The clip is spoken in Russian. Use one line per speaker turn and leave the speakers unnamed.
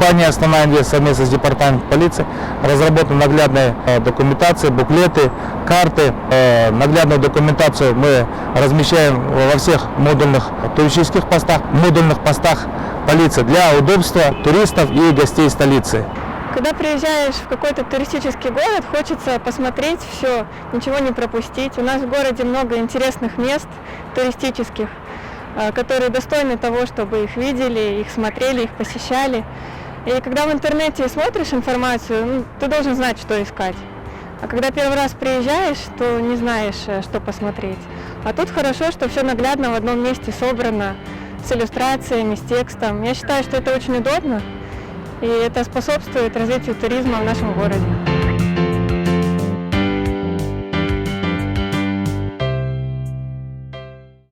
Компания «Основная инвест» совместно с департаментом полиции разработана наглядная документация, буклеты, карты. Наглядную документацию мы размещаем во всех модульных туристических постах, модульных постах полиции для удобства туристов и гостей столицы.
Когда приезжаешь в какой-то туристический город, хочется посмотреть все, ничего не пропустить. У нас в городе много интересных мест туристических, которые достойны того, чтобы их видели, их смотрели, их посещали. И когда в интернете смотришь информацию, ты должен знать, что искать. А когда первый раз приезжаешь, то не знаешь, что посмотреть. А тут хорошо, что все наглядно в одном месте собрано, с иллюстрациями, с текстом. Я считаю, что это очень удобно, и это способствует развитию туризма в нашем городе.